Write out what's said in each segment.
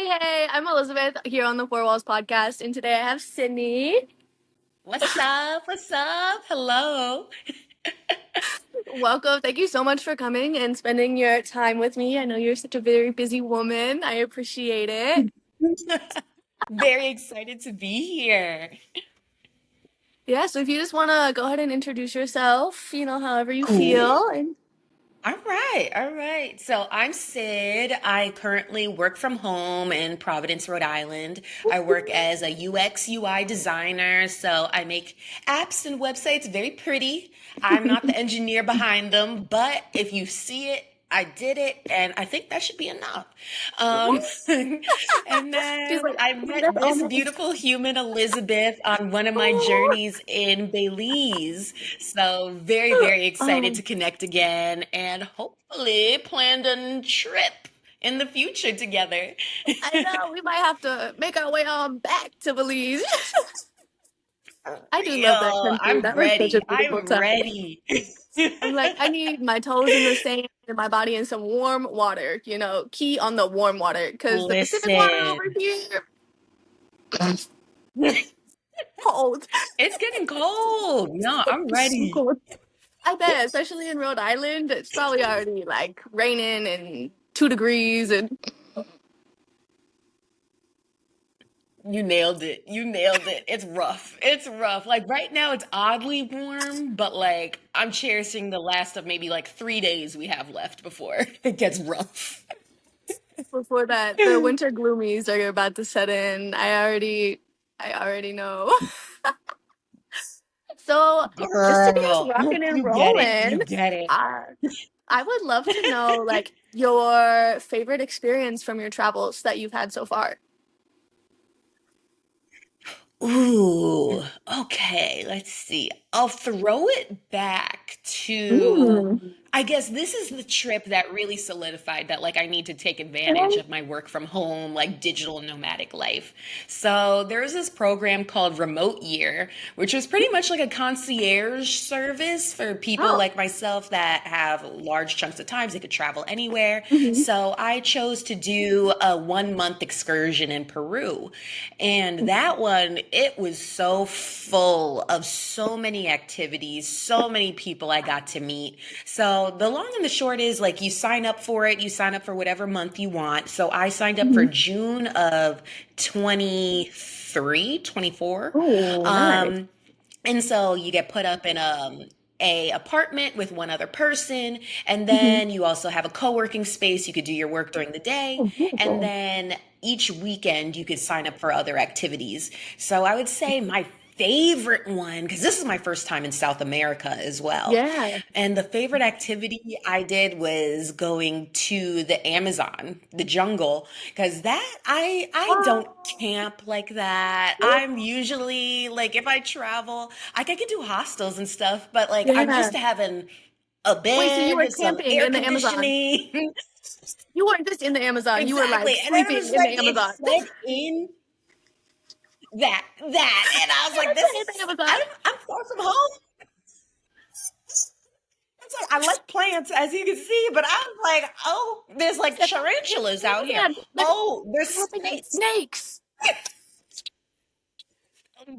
Hey, I'm Elizabeth here on the Four Walls podcast, and today I have Sydney. What's up? What's up? Hello. Welcome. Thank you so much for coming and spending your time with me. I know you're such a very busy woman. I appreciate it. Very excited to be here. Yeah, so if you just want to go ahead and introduce yourself, however you Cool. feel. And All right, all right. So I'm Sid. I currently work from home in Providence, Rhode Island. I work as a UX UI designer, so I make apps and websites very pretty. I'm not the engineer behind them, but if you see it, I did it, and I think that should be enough. Um, and she's then like, I "Oh, met that's this almost. beautiful human, Elizabeth, on one of my Oh, journeys in Belize. So very, very excited oh, to connect again and hopefully planned a trip in the future together. I know we might have to make our way on back to Belize. I do love that Real. country. I'm That was such a ready. beautiful I'm time. ready. I'm like, I need my toes in the sand and my body in some warm water, key on the warm water because the Pacific water over Listen, here, cold. it's getting cold. No, I'm It's so ready. cold. I bet, especially in Rhode Island, it's probably already like raining and 2 degrees and You nailed it. You nailed it. It's rough. It's rough. Like right now, it's oddly warm, but like I'm cherishing the last of maybe like 3 days we have left before it gets rough. before that the winter gloomies are about to set in. I already know. So just to get us Girl, rocking and you get it. rolling, You get it. I I would love to know like your favorite experience from your travels that you've had so far. Ooh, okay, let's see. I'll throw it back to, Mm. I guess this is the trip that really solidified that like I need to take advantage of my work from home, like digital nomadic life. So there's this program called Remote Year, which was pretty much like a concierge service for people Oh. like myself that have large chunks of times they could travel anywhere. Mhm. So I chose to do a 1 month excursion in Peru. And that one, it was so full of so many activities, so many people I got to meet. So the long and the short is like you sign up for it, you sign up for whatever month you want. So I signed up for Mhm. June of 23, 24. Oh, nice. Um, and so you get put up in a apartment with one other person, and Mhm. then you also have a co-working space. You could do your work during the day, Oh, and beautiful. then each weekend you could sign up for other activities. So I would say my favorite one, because this is my first time in South America as well. Yeah. And the favorite activity I did was going to the Amazon, the jungle, because that I don't Oh, camp like that. I'm usually like if I travel, like I could do hostels and stuff, but like I'm yeah. used to having a Wait, so you were bed, some camping air in the Amazon? conditioning. You weren't just in the Amazon. You were like Exactly. And I sleeping was in the like, it Amazon. said in that. And I was like, That's this right, in the is Amazon. I'm far from home. It's like I like plants, as you can see, but I was like, oh, there's You like said, "Oh, in tarantulas the out here. Amazon, like Oh, there's camping in snakes. snakes."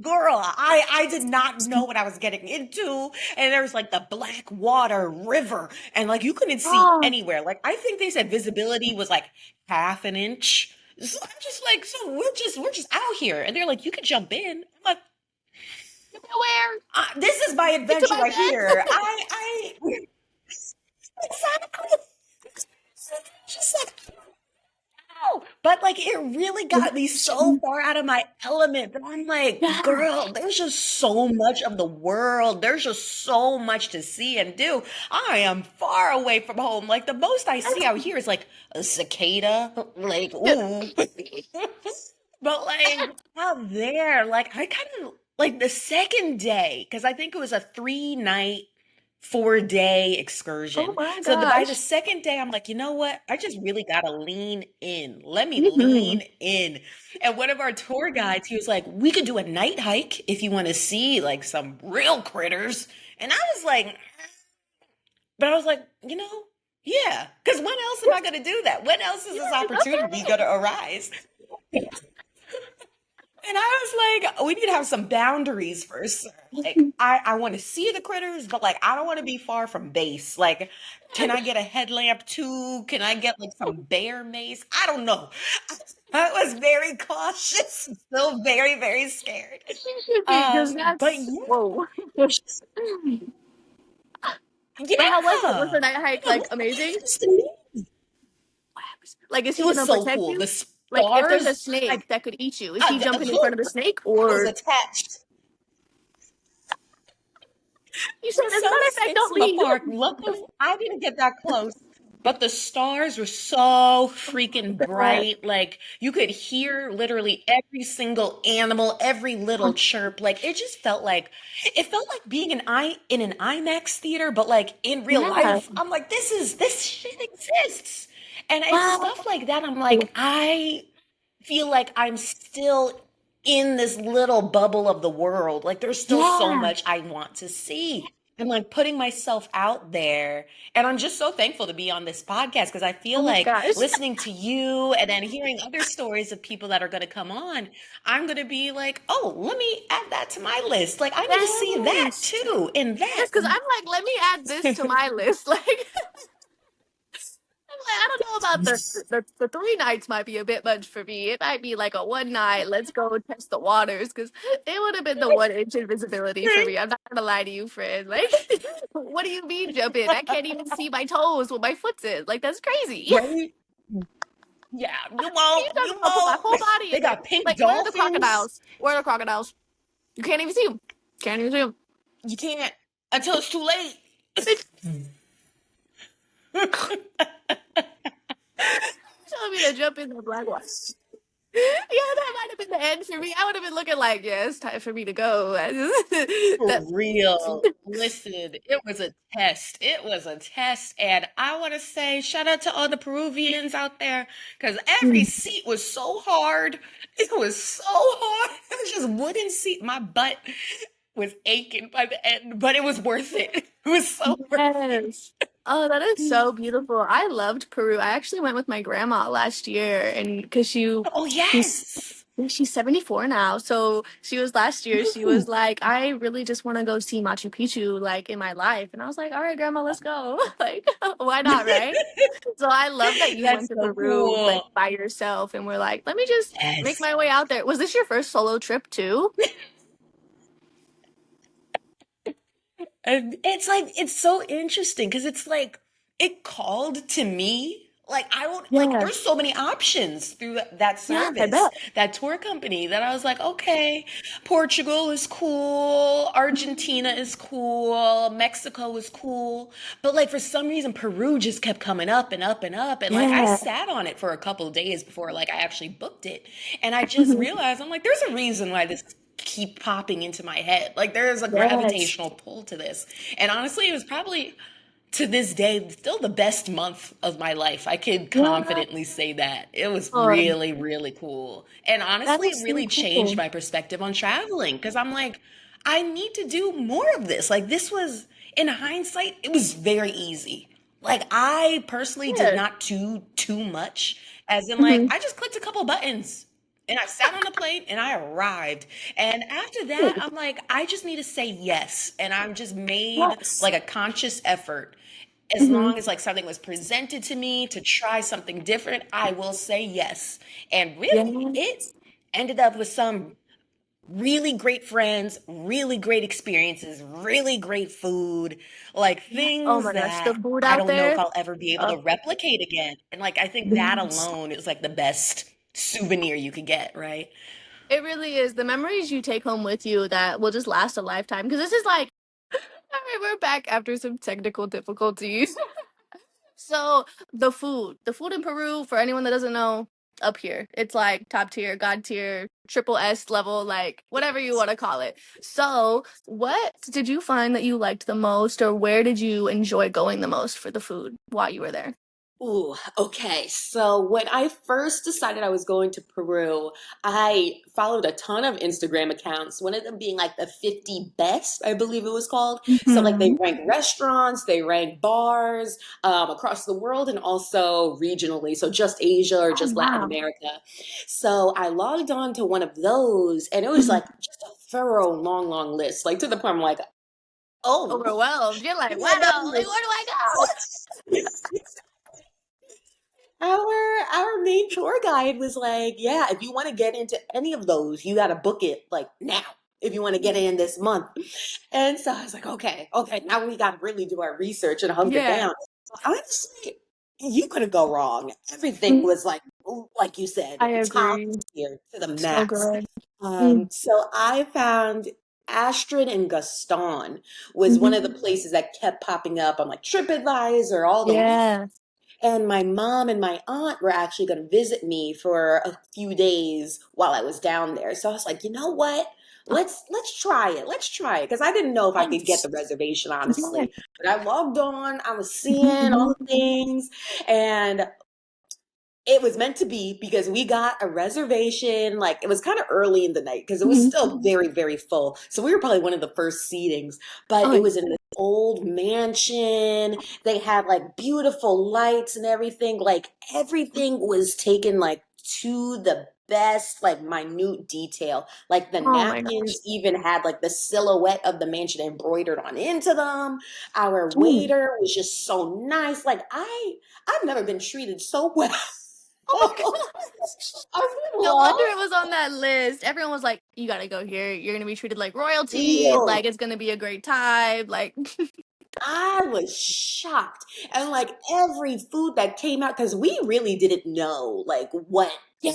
Girl, I did not know what I was getting into. And there's like the black water river, and like you couldn't see Oh, anywhere. Like I think they said visibility was like half an inch. So I'm just like, so we're just out here. And they're like, you could jump in. I'm like, where? this is my Into adventure my right bed? here. I exactly. Just like no. But like it really got me so far out of my element that I'm like, Yeah. girl, there's just so much of the world. There's just so much to see and do. I am far away from home. Like the most I see out here is like a cicada. Like, ooh. But like out there, like I kind of like the second day, because I think it was a 3 night 4 day Oh excursion. my So by the gosh. second day, I'm like, you know what? I just really gotta lean in. Let me Hmm. lean in. And one of our tour guides, he was like, we could do a night hike if you want to see like some real critters. And I was like, but I was like, yeah, because when else am I gonna do that? When else is this Yeah, opportunity okay. gonna arise? And I was like, we need to have some boundaries first, sir. Like, I want to see the critters, but like, I don't want to be far from base. Like, can I get a headlamp too? Can I get like some bear mace? I don't know. I was very cautious, still very, very scared. You should be, because But that's yeah, whoa. But how was it? Was yeah. the night hike like amazing? Just amazing. Like, is It he was gonna so protect cool. The you? Like, if there's a stars, snake like, that could eat you, is he jumping in front of the look, snake, I was or attached. you said, as a Some matter of fact, snakes don't in the leave. park. Luckily, I didn't get that close. But the stars were so freaking bright. Like you could hear literally every single animal, every little chirp. Like it felt like being in an IMAX theater, but like in real Yeah. life. I'm like, this shit exists. And it's Wow. stuff like that. I'm like, I feel like I'm still in this little bubble of the world. Like there's still so Yeah. much I want to see. I'm like putting myself out there. And I'm just so thankful to be on this podcast because I Oh feel my like gosh. listening to you and then hearing other stories of people that are going to come on, I'm going to be like, oh, let me add that to my list. Like I need to see that Yes. too and that. Yes, because I'm like, let me add this to my list. Like, I'm like, I don't know about the 3 nights might be a bit much for me. It might be like a one night. Let's go test the waters because it would have been the 1 inch invisibility for me. I'm not gonna lie to you, friend. Like, what do you mean jump in? I can't even see my toes with my foot's in. Like, that's crazy. Right? Yeah, you You won't. talking You about put my whole won't. body They in there? got pink Like, where are the dolphins. crocodiles? Where are the crocodiles? You can't even see them. Can't even see them. You can't until it's too late. Telling me to jump in the black water. Yeah, that might have been the end for me. I would have been looking like, yeah, it's time for me to go. For That real. Listen, it was a test. It was a test. And I want to say shout out to all the Peruvians out there because every seat was so hard. It was so hard. It was just wooden seat. My butt was aching by the end, but it was worth it. It was so worth yes. Oh, that is it. so beautiful. I loved Peru. I actually went with my grandma last year, and because Oh, she's yes. she's 74 now. So she was last year. She Ooh, was like, I really just want to go see Machu Picchu like in my life. And I was like, all right, grandma, let's go. Like, why not, right? So I love that you went that's to so Peru like cool. by yourself and were like, let me just make Yes. my way out there. Was this your first solo trip too? And it's like it's so interesting because it's like it called to me. Like I don't like Yeah. there's so many options through that Yeah, I service, bet. that tour company that I was like, okay, Portugal is cool, Argentina is cool, Mexico is cool. But like for some reason Peru just kept coming up and up and up and like I Yeah. sat on it for a couple of days before like I actually booked it. And I just Mhm. realized I'm like there's a reason why this keep popping into my head. Like there is a Yes. gravitational pull to this. And honestly, it was probably to this day still the best month of my life. I could Yeah. confidently say that. It was Oh, really, really cool. And that honestly, is it so really changed cool. my perspective on traveling because I'm like, I need to do more of this. Like this was in hindsight, it was very easy. Like I personally did Yeah. not do too much as in like Hmm. I just clicked a couple buttons and I sat on the plane and I arrived. And after that, I'm like, I just need to say yes. And I've just made Yes. like a conscious effort. As Hmm. long as like something was presented to me to try something different, I will say yes. And really, it Yes. ended up with some really great friends, really great experiences, really great food, like Yeah. Oh things my gosh, the that food I out don't know if there. I'll ever be able Uh, to replicate again. And like I think that yes. alone is like the best souvenir you could get, right? It really is the memories you take home with you that will just last a lifetime. Because this is like, all right, we're back after some technical difficulties. So the food in Peru, for anyone that doesn't know, up here, it's like top tier, god tier, triple S level, like whatever you want to call it. So, what did you find that you liked the most, or where did you enjoy going the most for the food while you were there? Ooh, okay. So when I first decided I was going to Peru, I followed a ton of Instagram accounts, one of them being like the 50 best, I believe it was called. So like they Hmm. rank restaurants, they rank bars across the world and also regionally. So just Asia or Oh just Latin wow. America. So I logged on to one of those and it was Mhm. like just a thorough, long, long list. Like to the point I'm like, oh, Overwhelmed. You're like, yeah, wow, like where do I go? our main tour guide was like, yeah, if you want to get into any of those, you got to book it like now if you want to get in this month. And so I was like, okay, okay, now we got to really do our research and hunker Yeah, down. Honestly, you couldn't go wrong. Everything mhm, was like you said, I top agree. tier to the So max. good. Mm. So I found Astrid and Gaston was one of the Mhm. places that kept popping up on like TripAdvisor, all the Yeah. and my mom and my aunt were actually going to visit me for a few days while I was down there. So I was like, you know what? Let's try it. Let's try it because I didn't know if I could get Yes. the reservation Yeah. honestly. But I logged on, I was seeing all the Mhm. things, and it was meant to be because we got a reservation. Like it was kind of early in the night because it was Mhm. still very, very full. So we were probably one of the first seatings, but Oh, it yeah. was in this old mansion. They had like beautiful lights and everything. Like everything was taken like to the best, like minute detail. Like the Oh my gosh. napkins even had like the silhouette of the mansion embroidered on into them. Our Mm. waiter was just so nice. Like I've never been treated so well. Oh my I gosh. really No love wonder it was on that list. Everyone was like, you gotta go here. You're gonna be treated like royalty. meals. Like it's gonna be a great time. Like, I was shocked. And like every food that came out, because we really didn't know like what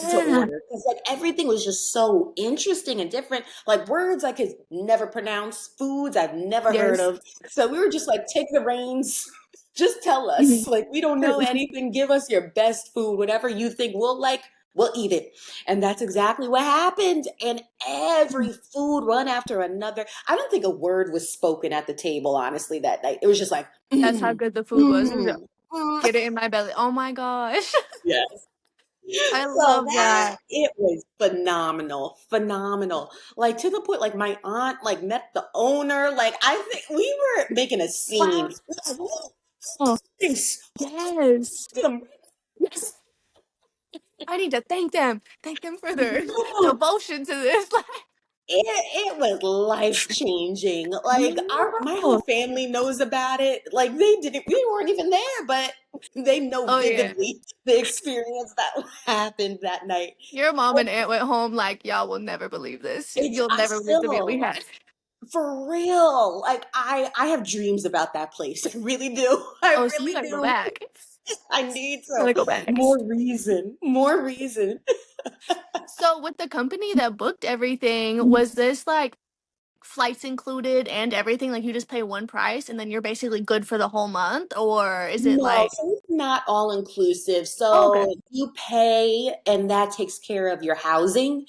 to yeah. order. Because like everything was just so interesting and different. Like words I could never pronounce, foods I've never heard Yes. of. So we were just like, take the reins. Just tell us. Mhm. Like we don't know anything. Give us your best food. Whatever you think we'll like, we'll eat it. And that's exactly what happened. And every food one after another. I don't think a word was spoken at the table, honestly, that night. It was just like, That's how mm, good the food was. It was like, mm, mm. get it in my belly. Oh my gosh. Yes. I So love that that. it was phenomenal, phenomenal. Like to the point, like my aunt like met the owner. Like I think we were making a scene. Wow. We were like, Oh, "Thanks, yes. them." Yes. I need to thank them for their No, devotion to this. Like, it was life changing. Like my whole wow. family knows about it. Like they didn't, we weren't even there, but they know Oh yeah. vividly the experience that happened that night. Your mom and aunt went home like, y'all will never believe this. It's You'll I never believe the meal we still had. for real. Like I have dreams about that place. I really do. I Oh, so you really gotta go do. back. I need Gotta to. go back. More reason. More reason. So with the company that booked everything, was this like flights included and everything? Like you just pay one price and then you're basically good for the whole month? Or is it No, like, so it's not all inclusive. oh, okay. So you pay, and that takes care of your housing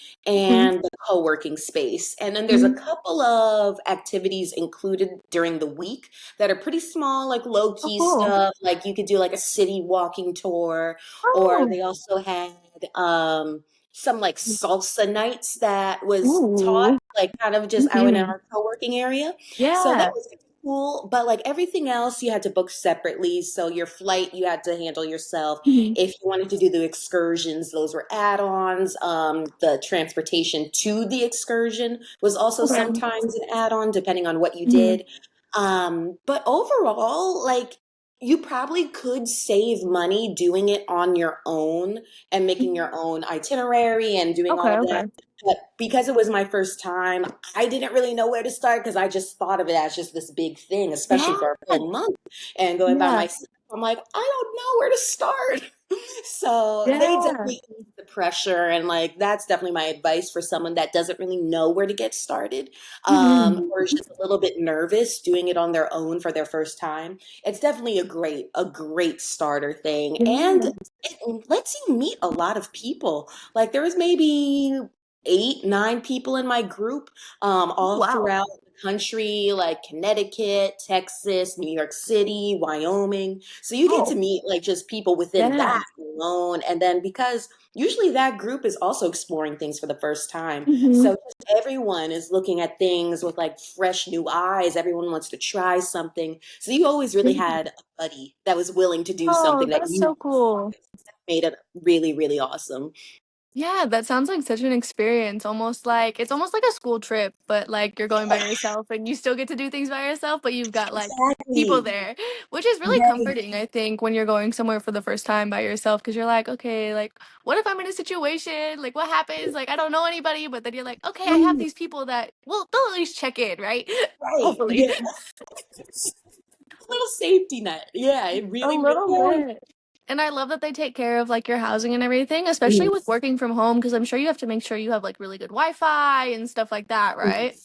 Mhm. and the co-working space. And then there's a Mhm. couple of activities included during the week that are pretty small, like Oh, low-key cool. stuff. Like you could do like a city walking tour, or Oh. they also had some like salsa nights that was taught Ooh. like kind of just out in Mhm. our co-working area. So that Yeah. was cool, but like everything else you had to book separately. So your flight you had to handle yourself. Mhm. If you wanted to do the excursions, those were add-ons. The transportation to the excursion was also Okay. sometimes an add-on depending on what you Mhm. did. But overall, like you probably could save money doing it on your own and making your own itinerary and doing all Okay, of that. okay. But because it was my first time, I didn't really know where to start because I just thought of it as just this big thing, especially Yeah. for a full month. And going by Yeah. myself, I'm like, I don't know where to start. So they Yeah. definitely ease the pressure. And like, that's definitely my advice for someone that doesn't really know where to get started Mhm. or is just a little bit nervous doing it on their own for their first time. It's definitely a great starter thing. And Yeah. it lets you meet a lot of people. Like there was maybe eight, nine people in my group, all Wow. throughout the country, like Connecticut, Texas, New York City, Wyoming. So you get to Oh, meet like just people within yeah. that alone. And then because usually that group is also exploring things for the first time. Hmm. So just everyone is looking at things with like fresh new eyes. Everyone wants to try something. So you always really had a buddy that was willing to do Oh, something that that's you so cool. made it really, really awesome. Yeah, that sounds like such an experience. Almost like it's almost like a school trip, but like you're going by yourself and you still get to do things by yourself, but you've got like people Exactly. there, which is really Right. comforting, I think, when you're going somewhere for the first time by yourself because you're like, okay, like what if I'm in a situation? Like what happens? Like I don't know anybody, but then you're like, okay, I have Mm, these people that well, they'll at least check in, right? right. Hopefully. Yeah. Little safety net. Yeah, it A really, really little is. bit. And I love that they take care of like your housing and everything, especially Mhm. with working from home, because I'm sure you have to make sure you have like really good Wi-Fi and stuff like that, right?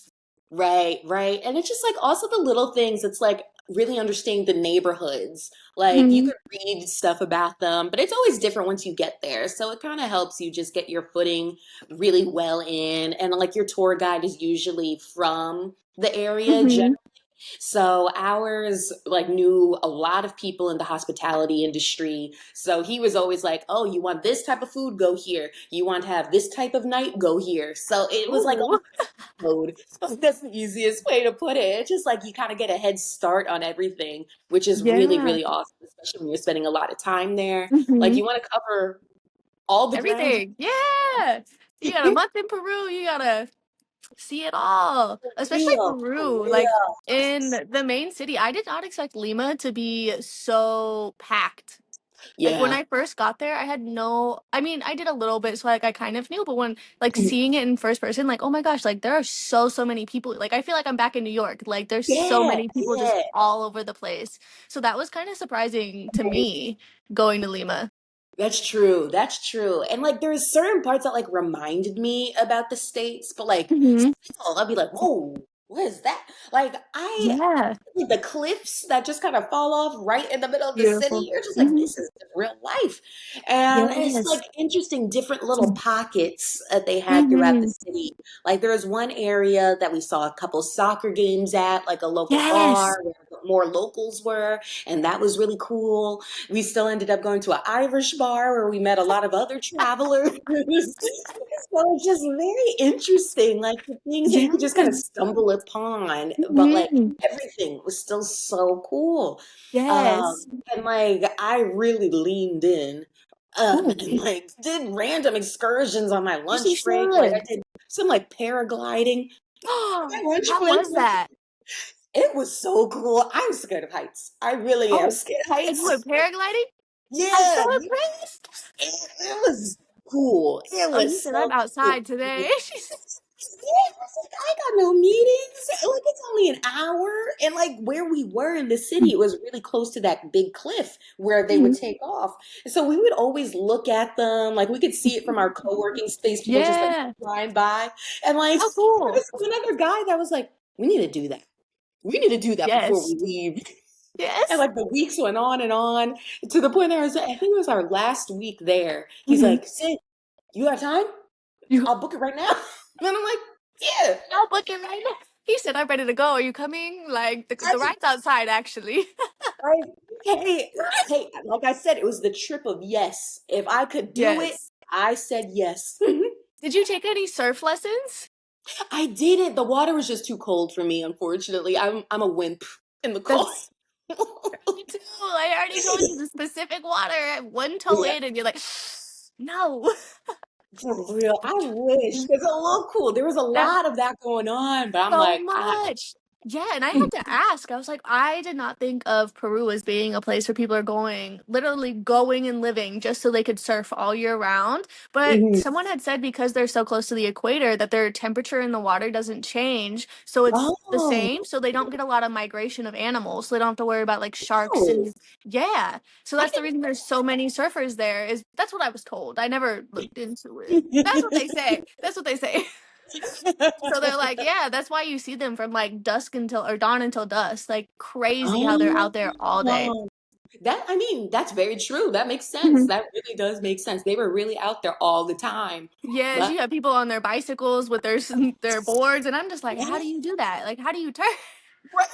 Right, right. And it's just like also the little things. It's like really understanding the neighborhoods. Like you Hmm. could read stuff about them, but it's always different once you get there. So it kind of helps you just get your footing really well in. And like your tour guide is usually from the area. Hmm. So ours like knew a lot of people in the hospitality industry. So he was always like, "Oh, you want this type of food? Go here. You want to have this type of night? Go here." So it was like Ooh, code. That's the easiest way to put it. It's just like you kind of get a head start on everything, which is really, yeah. really awesome, especially when you're spending a lot of time there. Like Hmm. you want to cover all the ground. Everything. Yeah. You got a month in Peru, you gotta see it all. Especially For Peru. Like real. in the main city, I did not expect Lima to be so packed. Like when Yeah. I first got there, I had no, I mean, I did a little bit, so like I kind of knew, but when like seeing it in first person, like, oh my gosh, like there are so many people. Like I feel like I'm back in New York. Like there's so Yeah, many people just yeah. all over the place. So that was kind of surprising to me going to Lima. That's true. That's true. And like there's certain parts that like reminded me about the States, but like Hmm. still I'll be like, whoa, what is that? Like Yeah. the cliffs that just kind of fall off right in the middle of the city, Beautiful. you're just like, Hmm. this is real life. And it's Yes. like interesting, different little pockets that they had throughout the Hmm. city. Like there was one area that we saw a couple soccer games at, like a local Yes. bar where more locals were, and that was really cool. We still ended up going to an Irish bar where we met a lot of other travelers. So it's just very interesting, like the things that you could just kind of Yes. stumble upon, but like Hmm. everything was still so cool. Yes. And like I really leaned in, Ooh. and like did random excursions on my Yes, you lunch break. Like I should. did some like paragliding on my lunch How break. was that? It was so cool. I'm scared of heights. I really am Oh, scared of and you heights. went paragliding? I'm so Yeah, impressed. it was cool. It Oh, you was said I'm so outside cool. today. Yeah, I was like, I got no meetings. Like it's only an hour. And like where we were in the city, it was really close to that big cliff where they would take off. And so we would always look at them. Like we could see it from our co-working space, people just like Yeah. flying by. And like How there cool. was one other guy that was like, we need to do that. We need to do that before Yes. we leave. And Yes. like the weeks went on to the point that I think it was our last week there. He's Hmm. like, Sid, you got time? You, I'll book it right now. And I'm like, yeah. I'll book it right now. He said, I'm ready to go. Are you coming? Like, the ride's outside, actually. Right? Hey, hey, like I said, it was the trip of yes. If I could do it, Yes. I said yes. Did you take any surf lessons? I didn't. The water was just too cold for me, unfortunately. I'm a wimp in the cold. That's me too. I already told you the specific water, one toe Yeah, in, and you're like, no. for real. I wish. It's a little cool. There was a That lot of that going on, but I'm so like, I much. Yeah, and I had to ask. I was like, I did not think of Peru as being a place where people are going, literally going and living just so they could surf all year round. But Mhm. someone had said because they're so close to the equator that their temperature in the water doesn't change. So it's the Oh, same. So they don't get a lot of migration of animals. So they don't have to worry about like sharks oh. and yeah. So I that's the reason there's so many surfers there is that's what I was told. I never looked into it. That's what didn't. they say. That's what they say. So they're like, yeah, that's why you see them from like dusk until or dawn until dusk. Like crazy how they're out there all day. Oh. That, I mean, that's very true. That makes sense. Mhm. That really does make sense. They were really out there all the time. Yes, But you have people on their bicycles with their boards, and I'm just like, how do yeah, you do that? Like, how do you turn? right.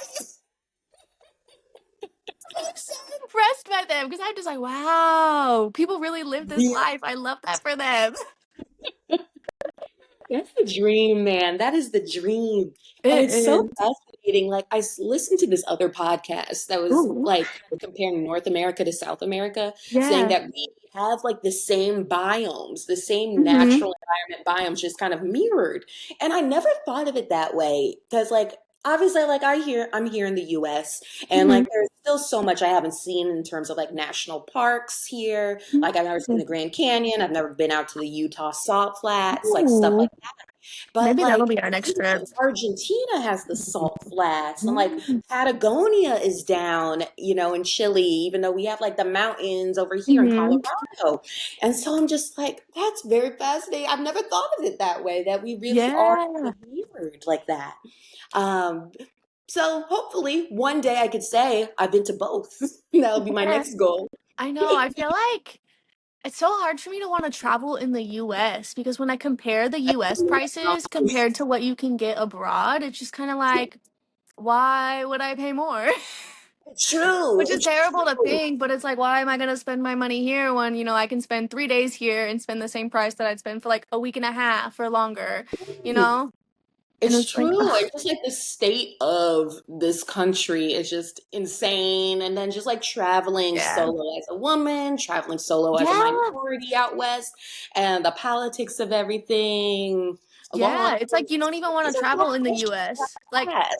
I'm so impressed by them because I'm just like, wow, people really live this Real. life. I love that for them. That's the dream, man. That is the dream. And It it's so is. fascinating. Like, listened to this other podcast that was Ooh, like comparing North America to South America, saying yeah. that we have like the same biomes, the same Hmm. natural environment biomes, just kind of mirrored. And I never thought of it that way because, like, obviously, like I'm here in the US, and Hmm. like there's still so much I haven't seen in terms of like national parks here. Like, I've never seen the Grand Canyon, I've never been out to the Utah Salt Flats, like stuff Ooh, like. But maybe that'll like be our next trip. Argentina has the salt flats, and like Mm-hmm. Patagonia is down, in Chile, even though we have like the mountains over here in Colorado. And so I'm just like, that's very fascinating. I've never thought of it that way, that we really are Yeah. mirrored like that. Um, so hopefully one day I could say I've been to both. That'll be my Yeah. next goal. I know. I feel like it's so hard for me to want to travel in the US because when I compare the US prices compared to what you can get abroad, it's just kind of like, why would I pay more? True, Which is terrible to true. think, but it's like, why am I gonna spend my money here when, I can spend 3 days here and spend the same price that I'd spend for like a week and a half or longer, you know? And It's it's like, true. ugh, And just like the state of this country is just insane. And then just like traveling yeah. solo as a woman, traveling solo as a Yeah. minority out west, and the politics of everything, law Yeah. It's like you don't even enforcement. want It's to a whole travel in the culture US. Like, class.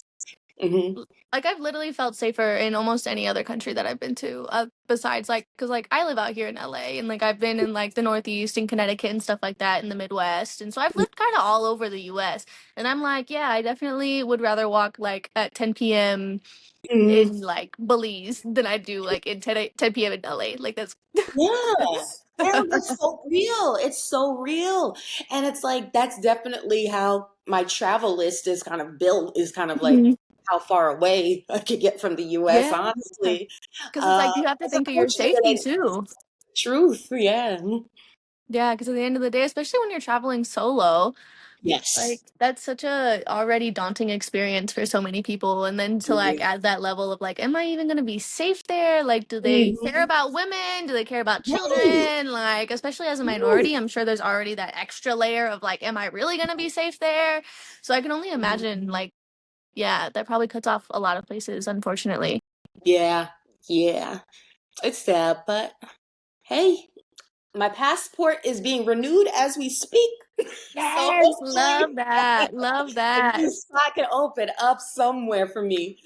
Hmm. I've literally felt safer in almost any other country that I've been to, besides like, because like I live out here in LA and like I've been in like the Northeast and Connecticut and stuff like that in the Midwest. And so I've lived kind of all over the US. And I'm like, yeah, I definitely would rather walk like at 10 p.m. Hmm. in like Belize than I do like in 10 p.m. in LA. Like that's. Yeah. Yeah, that's so real. It's so real. And it's like that's definitely how my travel list is kind of built, is kind of like Mhm. how far away I could get from the US, Yeah. honestly. Because it's like you have to It's think of your unfortunate that safety it is too. truth. Yeah. Yeah, because at the end of the day, especially when you're traveling solo, like Yes. that's such a already daunting experience for so many people. And then to like add that level of like, am I even gonna be safe there? Like, do they care Mhm. about women? Do they care about Right. children? Like, especially as a Right. minority, I'm sure there's already that extra layer of like, am I really gonna be safe there? So I can only imagine like, yeah, that probably cuts off a lot of places, unfortunately. Yeah. Yeah. It's sad, but hey, my passport is being renewed as we speak. So Yes, hopefully love that. Love a that. new spot can open up somewhere for me.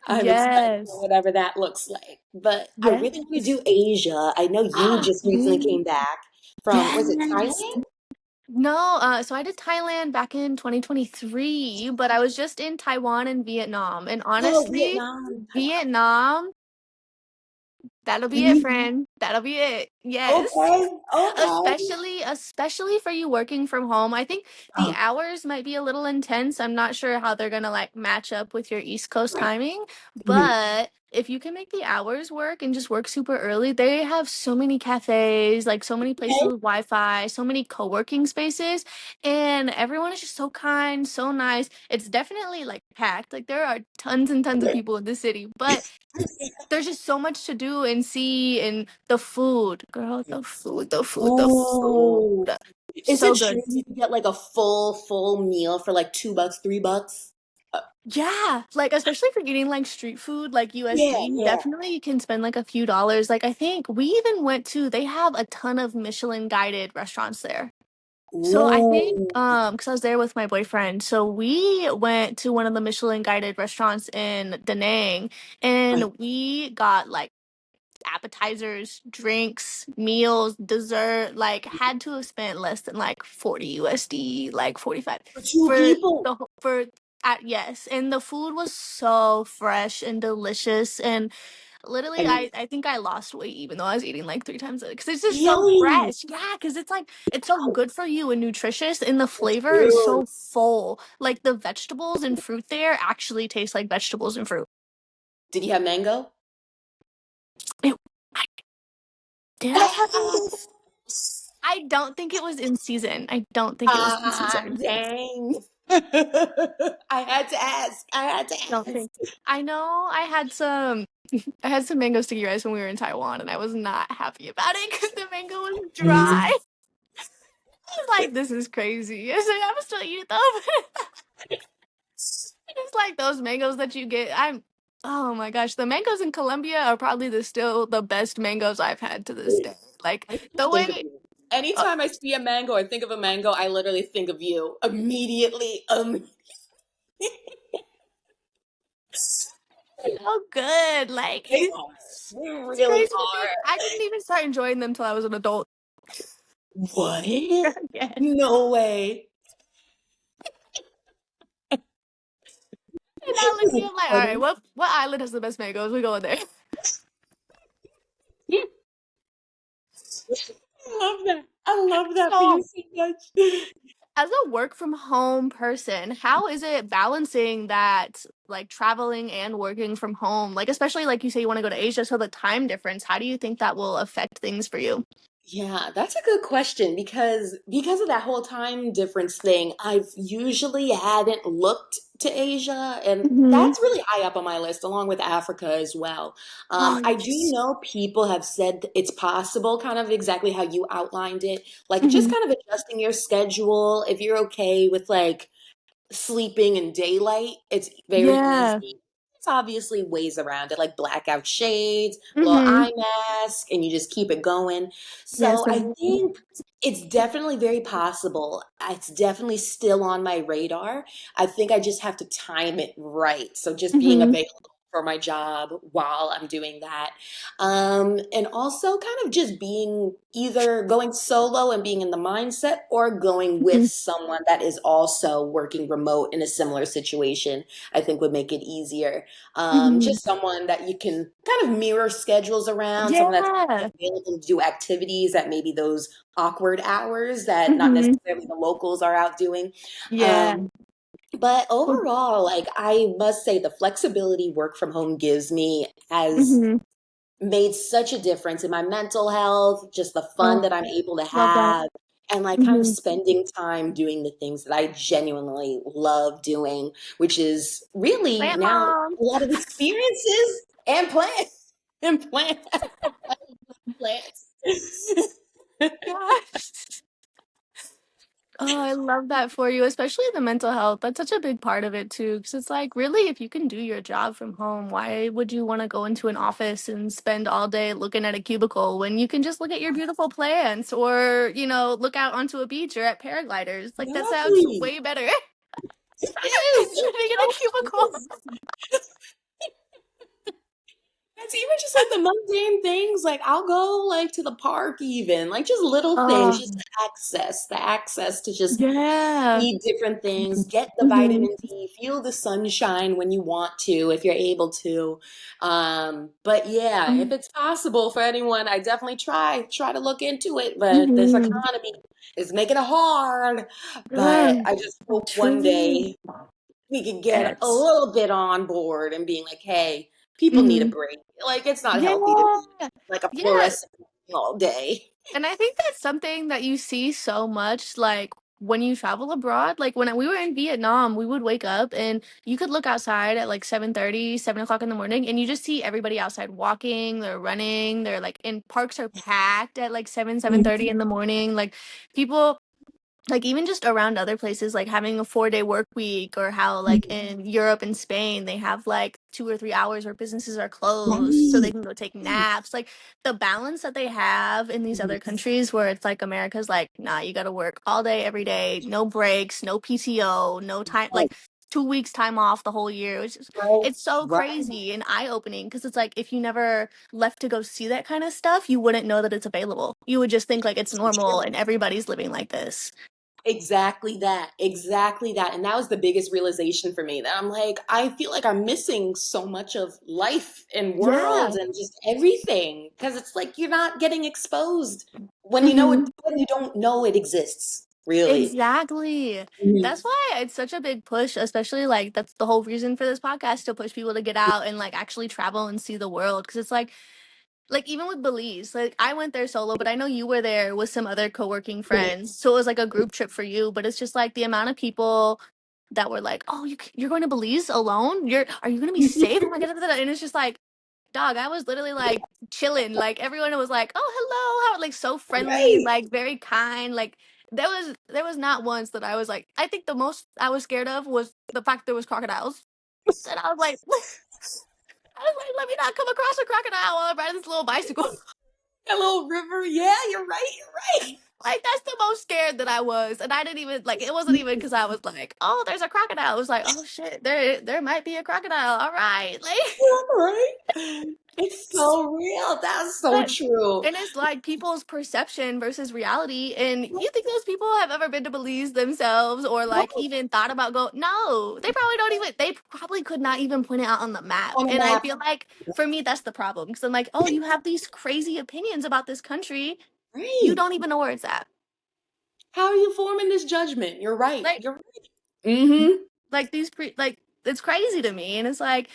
I'm excited for Yes. whatever that looks like. But I really want to Yes. do Asia. I know you just recently came back from, was it Yes. Thailand? No, so I did Thailand back in 2023, but I was just in Taiwan and Vietnam. And Oh, honestly, Vietnam, Taiwan. Vietnam, that'll be it, Mhm. friend. That'll be it. Yes. Okay, okay. Especially for you working from home. I think the Oh, hours might be a little intense. I'm not sure how they're gonna like match up with your East Coast right. timing, Mhm. but if you can make the hours work and just work super early, they have so many cafes, like so many places Okay. with Wi-Fi, so many co-working spaces, and everyone is just so kind, so nice. It's definitely like packed. Like there are tons and tons of people in the city, but there's just so much to do and see and the food, girl, the food. Oh, is it So true good. you can get like a full meal for like $2, $3? Uh, Yeah, like especially for eating like street food, like yeah, USD, yeah. definitely you can spend like a few dollars. Like I think we even went to, they have a ton of Michelin guided restaurants there. So I think Ooh, because I was there with my boyfriend, so we went to one of the Michelin guided restaurants in Da Nang right. and we got like appetizers, drinks, meals, dessert, like had to have spent less than like 40 USD, like 45 For two for people. for at yes, and the food was so fresh and delicious and literally And I think I lost weight even though I was eating like 3 times a day because it's just so really? fresh. Yeah, because it's like it's so good for you and nutritious and the flavor is True. so full. Like the vegetables and fruit there actually taste like vegetables and fruit. Did you have mango? It, I, did I have mangoes? I don't think it was in season. I don't think it was in Ah, season. dang. I had to ask. I had to I don't ask. think. I know I had some. I had some mango sticky rice when we were in Taiwan, and I was not happy about it because the mango was dry. I was like, "This is crazy." I was like, "I'm still eat it though." It's like those mangoes that you get. Oh my gosh, the mangoes in Colombia are probably still the best mangoes I've had to this day. Like I the think of way, you. uh, Anytime I see a mango or think of a mango, I literally think of you immediately. so good. Like They are. They it's really crazy to think are. I didn't even start enjoying them till I was an adult. What? Yes. No way. And now look at me, That's I'm like, all right, funny. what island has the best mangoes? We going there. I love that. I love that for you So so much. as a work from home person, how is it balancing that like traveling and working from home? Like especially like you say you want to go to Asia, so the time difference, how do you think that will affect things for you? Yeah, that's a good question because of that whole time difference thing, I've usually hadn't looked to Asia, and Mm-hmm. that's really high up on my list, along with Africa as well. I do Yes. know people have said it's possible, kind of exactly how you outlined it, like just Mm-hmm. kind of adjusting your schedule. If you're okay with like sleeping in daylight, it's very Yeah. easy. It's obviously ways around it, like blackout shades, little Mm-hmm. eye mask, and you just keep it going. Yes. So I think it's definitely very possible. It's definitely still on my radar. I think I just have to time it right. So just being Mm-hmm. available for my job while I'm doing that. And also kind of just being either going solo and being in the mindset or going with someone that is also working remote in a similar situation, I think would make it easier. Mm-hmm. Just someone that you can kind of mirror schedules around, someone that's Yeah. available to do activities at maybe those awkward hours that not Mm-hmm. necessarily the locals are out doing. Yeah. Um, but overall, like I must say, the flexibility work from home gives me has Mm-hmm. made such a difference in my mental health, just the fun Oh, that I'm able to love that. have, and like kind of Mm-hmm. spending time doing the things that I genuinely love doing, which is really Plant now mom. a lot of experiences and plants and plants. Gosh. Oh, I love that for you, especially the mental health. That's such a big part of it too. Because it's like, really, if you can do your job from home, why would you want to go into an office and spend all day looking at a cubicle when you can just look at your beautiful plants or, look out onto a beach or at paragliders? Like, that sounds Exactly. way better It is. than It being in a so cubicle. is. It's even just like the mundane things. Like I'll go like to the park even, like just little things, Oh, just the access to just yeah. eat different things, get the Hmm. vitamin D, feel the sunshine when you want to, if you're able to. But yeah, if it's possible for anyone, I definitely try to look into it. But this Hmm. economy is making it hard. But Ugh, I just hope one true. day we could get a Yes. little bit on board and being like, hey, people need a Hmm. break. Like it's not healthy to Yeah. be like a Yeah. fluorescent all day. And I think that's something that you see so much, like when you travel abroad. Like when we were in Vietnam, we would wake up and you could look outside at like 7:30, 7 o'clock in the morning, and you just see everybody outside walking, they're running, they're like in parks are packed at like 7, 7:30 in the morning. Like people like even just around other places like having a 4-day work week or how like in Europe and Spain they have like 2 or 3 hours where businesses are closed so they Right. can go take naps, like the balance that they have in these other countries where it's like America's like nah, you got to work all day every day, no breaks, no PTO, no time, Right. like 2 weeks time off the whole year, which is Right. it's so Right. crazy and eye-opening because it's like if you never left to go see that kind of stuff you wouldn't know that it's available, you would just think like it's So normal true. and everybody's living like this. Exactly that. Exactly that. And that was the biggest realization for me that I'm like, I feel like I'm missing so much of life and Yeah. world and just everything. Because it's like you're not getting exposed when you know Hmm. it, when you don't know it exists, really. Exactly. That's Mhm. why it's such a big push, especially like that's the whole reason for this podcast to push people to get out and like actually travel and see the world. Because it's like like even with Belize, like I went there solo, but I know you were there with some other co-working friends, so it was like a group trip for you. But it's just like the amount of people that were like, "Oh, you're going to Belize alone? Are you going to be safe?" Oh my god! And it's just like, dog, I was literally like chilling. Like everyone was like, "Oh, hello," how like so friendly, Right. like very kind. Like there was not once that I was like. I think the most I was scared of was the fact there was crocodiles, and I was like. I was like, let me not come across a crocodile while I'm riding this little bicycle. A little river. Yeah, you're right. You're Like that's the most scared that I was, and I didn't even like. It wasn't even because I was like, "Oh, there's a crocodile." It was like, "Oh shit, there might be a crocodile." All right, like, right. It's so real. That's so but true. and it's like people's perception versus reality. And you think those people have ever been to Belize themselves, or like No, even thought about go? No, they probably don't even. They probably could not even point it out on the map. on the And I map. feel like for me, that's the problem because I'm like, oh, you have these crazy opinions about this country. You Right. don't even know where it's at. How are you forming this judgment? You're right. Like You're right. Mm-hmm. like it's crazy to me, and it's like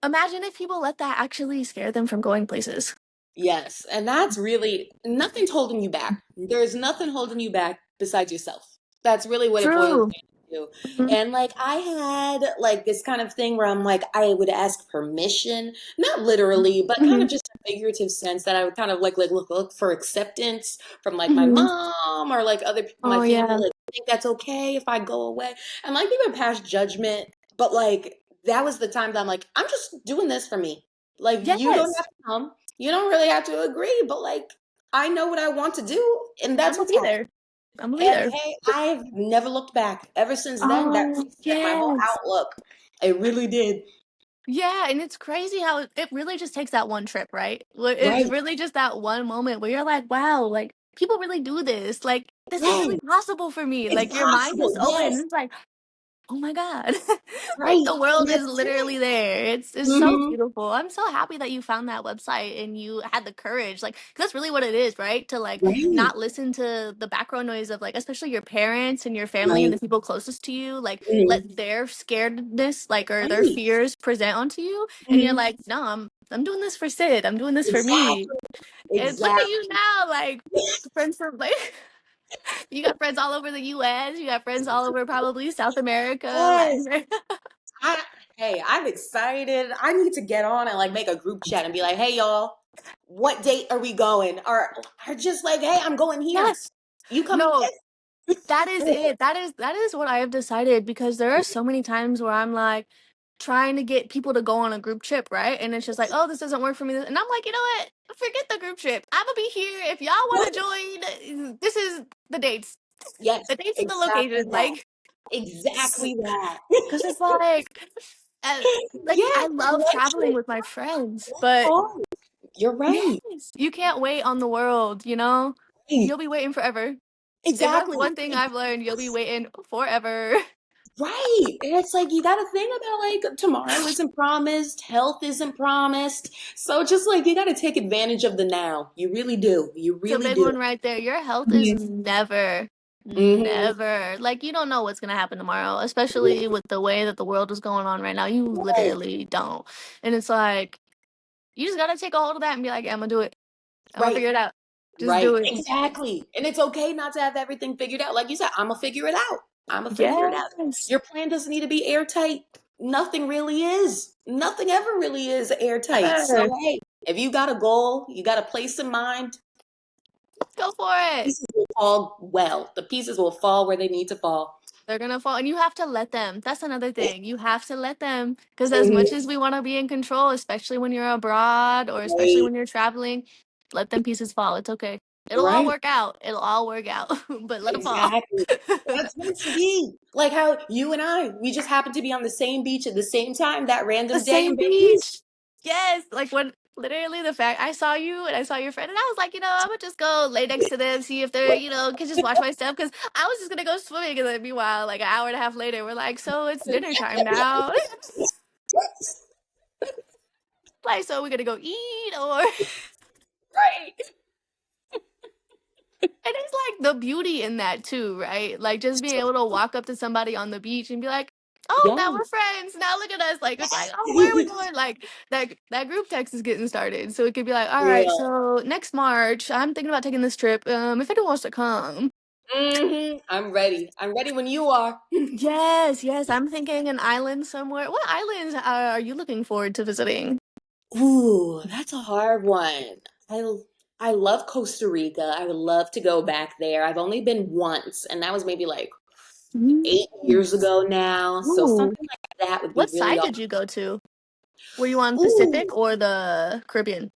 imagine if people let that actually scare them from going places. Yes, and that's really nothing's holding you back. There's nothing holding you back besides yourself. That's really what it boils True. down to. Mhm. And like I had like this kind of thing where I'm like I would ask permission, not literally, but kind Mhm. of just a figurative sense that I would kind of like look for acceptance from like my Mhm. mom or like other people, my Oh family. yeah. Like, I think that's okay if I go away, and like people pass judgment, but like that was the time that I'm like I'm just doing this for me. Like you don't have Yes. to come. You don't really have to agree, but like I know what I want to do, and I'm that's gonna what's be happening. there. I'm gonna be And there. hey, I've never looked back. Ever since then, that Oh reset my whole yes. outlook. It really did. Yeah, and it's crazy how it really just takes that one trip, right? It's Right. really just that one moment where you're like, wow, like people really do this. Like this is really Right. possible for me. It's Like your mind possible. just opens. Yes. It's like, oh my God. Like Right. the world And is that's literally it. there. It's so Mm-hmm. beautiful. I'm so happy that you found that website and you had the courage. Like 'cause that's really what it is, right? To like Right. not listen to the background noise of like especially your parents and your family and Right. the people closest to you, like Mhm. let their scaredness like or their Right. fears present onto you and you're Mhm. like, "No, I'm doing this for Sid. I'm doing this for me." Exactly. And look at Exactly. you now like friends from like you got friends all over the US, you got friends all over probably South America, Latin Yes. America. I, hey, I'm excited. I need to get on and like make a group chat and be like, hey y'all, what date are we going? Or just like, hey, I'm going here. Yes. You coming No, with? that is it. That is what I have decided because there are so many times where I'm like trying to get people to go on a group trip, right? And it's just like, oh, this doesn't work for me. And I'm like, you know what? Forget the group trip. I'm gonna be here. If y'all want to join, this is the dates, Yes, the dates and the exactly location. that. Like, Exactly that. because it's uh, like Yeah, I love traveling connection. with my friends, That's but hard. You're right. yes, you can't wait on the world. You know, Right. you'll be waiting forever. If that's Exactly. one thing I've learned, you'll be waiting forever. Right. And it's like you got to think about like tomorrow isn't promised, health isn't promised. So just like you got to take advantage of the now. You really do. You It's a really big do. one right there. Your health is Mhm. Mhm. never like you don't know what's gonna happen tomorrow, especially with the way that the world is going on right now. You Right. literally don't. And it's like you just gotta take a hold of that and be like, I'm gonna do it. I'm gonna Right. figure it out. Just do Right. it. Exactly. And it's okay not to have everything figured out. Like you said, I'm gonna figure it out. I'm gonna figure it out. Yes. Your plan doesn't need to be airtight. Nothing really is. Nothing ever really is airtight. So Sure. hey, if you got a goal, you got a place in mind, Go for it. pieces will fall well. The pieces will fall where they need to fall. They're gonna fall and you have to let them. That's another thing. You have to let them. Because as Mhm. much as we want to be in control, especially when you're abroad or especially Right. when you're traveling, let them pieces fall. It's okay. It'll all Right. work out. It'll all work out. But let them fall. Exactly. That's meant to be. Like how you and I, we just happened to be on the same beach at the same time that The random day in same Belize. beach. Yes. Like when literally the fact I saw you and I saw your friend and I was like, I'm gonna just go lay next to them, see if they're, can just watch my stuff because I was just gonna go swimming and then meanwhile, like an hour and a half later, we're like, so it's dinner time now. Like, so we're gonna go eat or Right. and it's like the beauty in that too, right? Like just being able to walk up to somebody on the beach and be like, Oh, now Yeah. we're friends. Now look at us. Like it's like, oh, where are we going? Like that group text is getting started. So it could be like, all right, Yeah. so next March, I'm thinking about taking this trip. If anyone wants to come. I'm ready. I'm ready when you are. Yes, yes, I'm thinking an island somewhere. What islands are you looking forward to visiting? Ooh, that's a hard one. I I love Costa Rica. I would love to go back there. I've only been once, and that was maybe like Mm. 8 years ago now. So Ooh. something like that would be What really side awesome. did you go to? Were you on Ooh, Pacific or the Caribbean?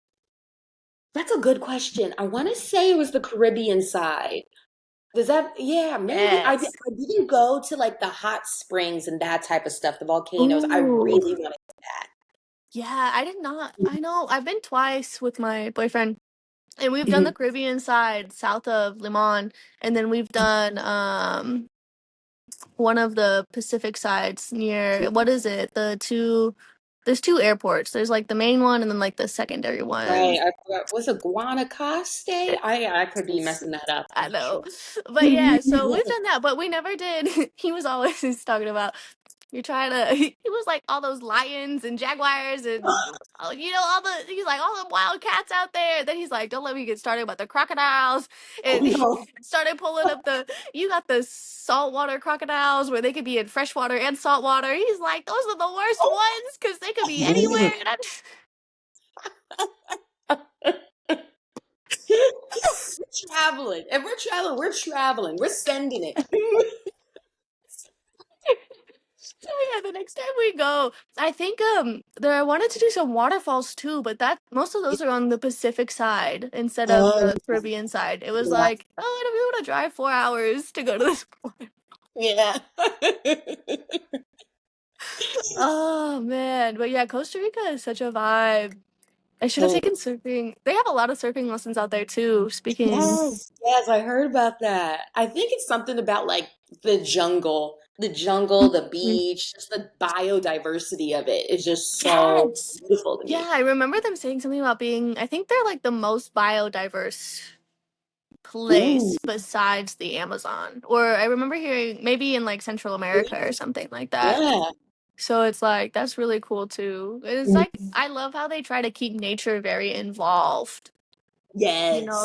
that's a good question. I want to say it was the Caribbean side. Does that, yeah, maybe. Yes. I didn't go to like the hot springs and that type of stuff, the volcanoes. I Ooh. really wanted that. Yeah, I did not. I know. I've been twice with my boyfriend, and we've done the Mhm. Caribbean side south of Limon, and then we've done one of the Pacific sides near what is it? There's two airports. There's like the main one and then like the secondary one. Right. I forgot. Was it Guanacaste? I could be messing that up. I'm I not know. sure. But yeah, so we've done that, but we never did. He was always talking about you're trying to he was like all those lions and jaguars and all the he's like all the wild cats out there. Then he's like, don't let me get started about the crocodiles. Oh And he no. started pulling up the you got the saltwater crocodiles where they could be in freshwater and saltwater. He's like, those are the worst ones because they could be Oh. anywhere. And I We're traveling. If we're traveling, we're traveling. We're sending it. So yeah, the next time we go, I think there I wanted to do some waterfalls too, but that most of those are on the Pacific side instead of Oh, the Caribbean side. It was yeah. like, oh, I don't want to drive 4 hours to go to this point. Yeah. Oh man, but yeah, Costa Rica is such a vibe. I should have Oh, taken surfing. They have a lot of surfing lessons out there too. Speaking, yes, yes, I heard about that. I think it's something about like the beach, just the biodiversity of it is just so yes, beautiful to yeah, me. I remember them saying something about being. I think they're like the most biodiverse Ooh, place besides the Amazon. Or I remember hearing maybe in like Central America or something like that. yeah. So it's like that's really cool too. It's like I love how they try to keep nature very involved.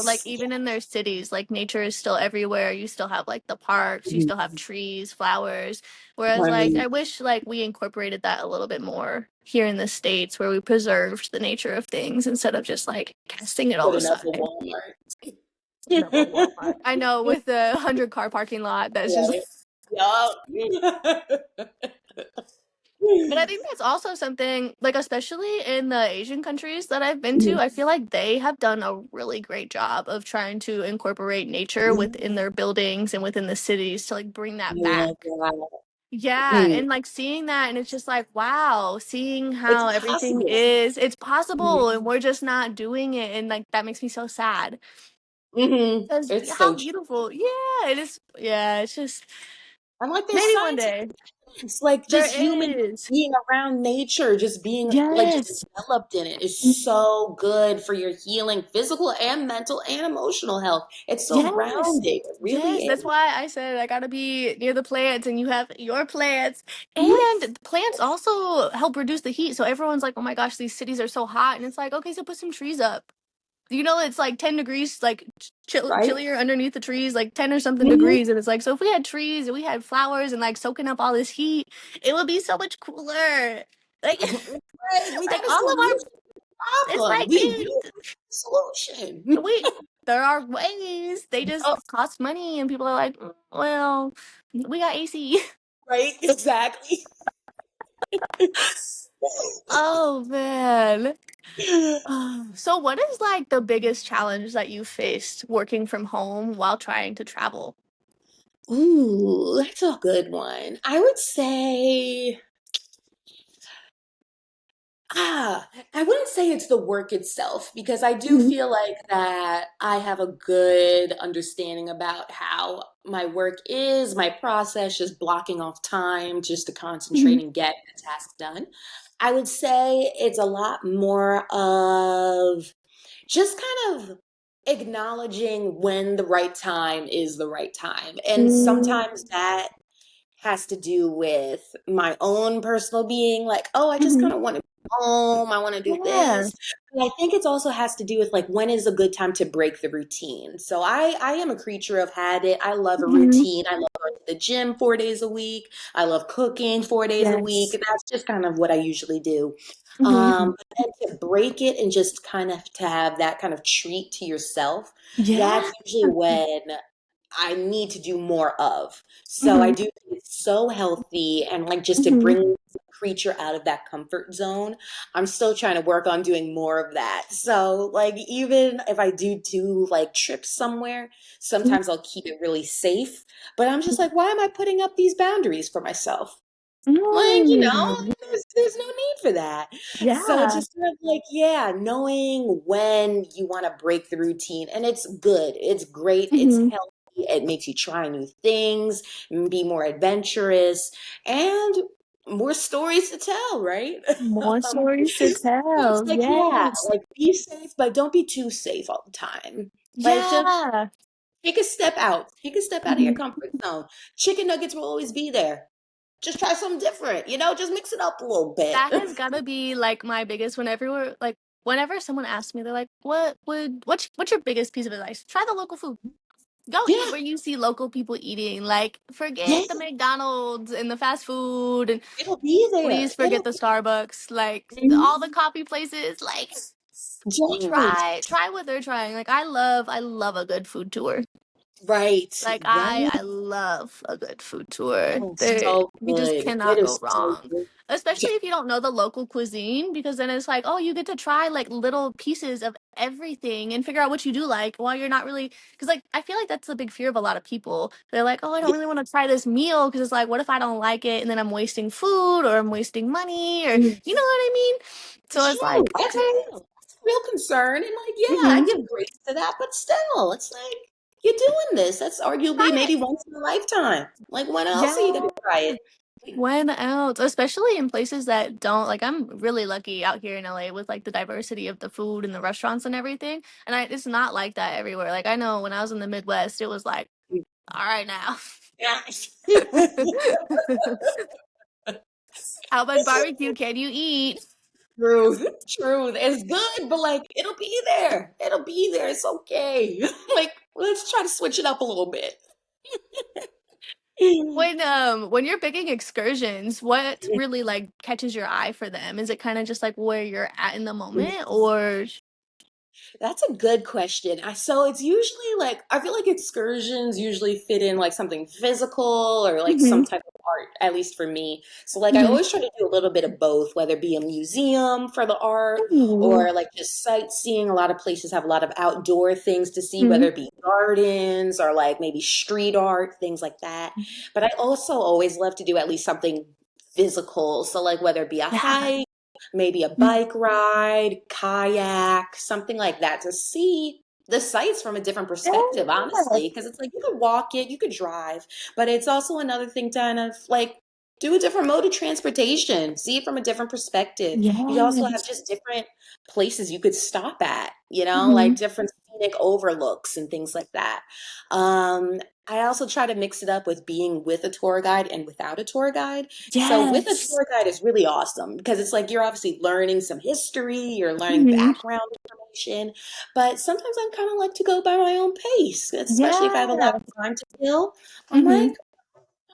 Like Yes. even in their cities, like nature is still everywhere. You still have like the parks, you still have trees, flowers. Whereas like Right. I wish like we incorporated that a little bit more here in the States where we preserved the nature of things instead of just like casting it all Putting up a aside. Walmart. Never Walmart. I know with the 100 car parking lot, that's just. Right. Yup. But I think that's also something like, especially in the Asian countries that I've been to, I feel like they have done a really great job of trying to incorporate nature within their buildings and within the cities to like bring I that love back. that. Yeah, Mm. and like seeing that, and it's just like, wow, seeing It's how everything possible. it's possible, and we're just not doing it, and like that makes me so sad. Because It's how so true. beautiful, yeah, it is. Yeah, it's just I'm like, there's maybe one scientific day evidence, like there just human is. being around nature, just being like just Yes. enveloped in it is so good for your healing, physical and mental and emotional health. It's so Yes. grounding. It really Yes, that's is. why I said I gotta be near the plants and you have your plants. Mhm. And the plants also help reduce the heat. So everyone's like, oh my gosh, these cities are so hot. And it's like, okay, so put some trees up. It's like 10 degrees, like Right? chillier underneath the trees, like 10 or something Mhm. degrees. And it's like, so if we had trees and we had flowers and like soaking up all this heat, it would be so much cooler. Like, Right. We like got a all of our, solution it's problem. like, We have a solution. we there are ways. They just Oh, cost money, and people are like, well, we got AC." right, exactly. Oh man. So, what is like the biggest challenge that you faced working from home while trying to travel? Ooh, that's a good one. I would say I wouldn't say it's the work itself because I do Mhm. feel like that I have a good understanding about how my work is, my process, just blocking off time just to Mhm. concentrate and get the task done. I would say it's a lot more of just kind of acknowledging when the right time is the right time. And Mm. sometimes that has to do with my own personal being, like, oh, I just Hmm. kind of want to be home, I want to do Yeah. this. But I think it also has to do with like when is a good time to break the routine. So I am a creature of habit. I love a Hmm. routine. I love going to the gym 4 days a week. I love cooking 4 days a week. Yes. And that's just kind of what I usually do. Hmm. But then to break it and just kind of to have that kind of treat to yourself, Yeah. that's usually when I need to do more of. So I Hmm. do think it's so healthy and like just to Hmm. bring the creature out of that comfort zone. I'm still trying to work on doing more of that. So like even if I do like trips somewhere, sometimes I'll keep it really safe. But I'm just like, why am I putting up these boundaries for myself? Like, Mm. there's no need for that. So it's Yeah. just sort of like, yeah, knowing when you want to break the routine. And it's good. It's great. It's Hmm. healthy. It makes you try new things, be more adventurous, and more stories to tell, right? More Um, stories to it's tell. like, yeah, Yes. like be safe, but don't be too safe all the time. Like just Yeah. take a step out. Take a step out of your Mhm. comfort zone. Chicken nuggets will always be there. Just try something different, just mix it up a little bit. That has gotta be like my biggest whenever someone asks me, they're like, what's your biggest piece of advice? Try the local food. Go eat Yeah, where you see local people eating. Like, yeah, forget the McDonald's and the fast food, and it'll be there. please forget the Starbucks. Like all the Mhm. coffee places. Like, Yes, try what they're trying. Like I love a good food tour. right, Like right. I love a good food tour. Oh, There so you just good. It cannot go is so wrong. good. Especially if you don't know the local cuisine, because then it's like, oh, you get to try like little pieces of everything and figure out what you do like while you're not really, because like I feel like that's a big fear of a lot of people. They're like, oh, I don't Yeah. really want to try this meal because it's like, what if I don't like it and then I'm wasting food or I'm wasting money or Mm. you know what I mean? So it's True. like, That's okay. real. That's a real concern. And like, yeah, I Hmm. give grace to that, but still, it's like you're doing this. That's arguably Try it. maybe once in a lifetime. Like, when else are you Yeah. gonna try it? When else? Especially in places that don't like I'm really lucky out here in LA with like the diversity of the food and the restaurants and everything. And it's not like that everywhere. Like I know when I was in the Midwest, it was like, all right now. Yeah. How much barbecue can you eat? Truth, truth. It's good, but like it'll be there. It'll be there. It's okay. Like, let's try to switch it up a little bit. When you're picking excursions, what really like catches your eye for them? Is it kind of just like where you're at in the moment or That's a good question. So it's usually like I feel like excursions usually fit in like something physical or like Mhm. some type of art, at least for me. So like I Mhm. always try to do a little bit of both, whether it be a museum for the art Ooh. or like just sightseeing. A lot of places have a lot of outdoor things to see, whether Mhm. it be gardens or like maybe street art, things like that. But I also always love to do at least something physical. So like whether it be a Yeah. hike, maybe a Mhm. bike ride, kayak, something like that to see the sights from a different perspective, Yeah. honestly. Because it's like you could walk it, you could drive, but it's also another thing to kind of like do a different mode of transportation, see it from a different perspective. You also have Yes. just different places you could stop at, like Mhm. different scenic overlooks and things like that. Um, I also try to mix it up with being with a tour guide and without a tour guide. So with a Yes. tour guide is really awesome because it's like you're obviously learning some history, you're learning Mhm. background information, but sometimes I kind of like to go by my own pace, especially if I have a lot Yeah. of time to kill. I'm like, Mhm.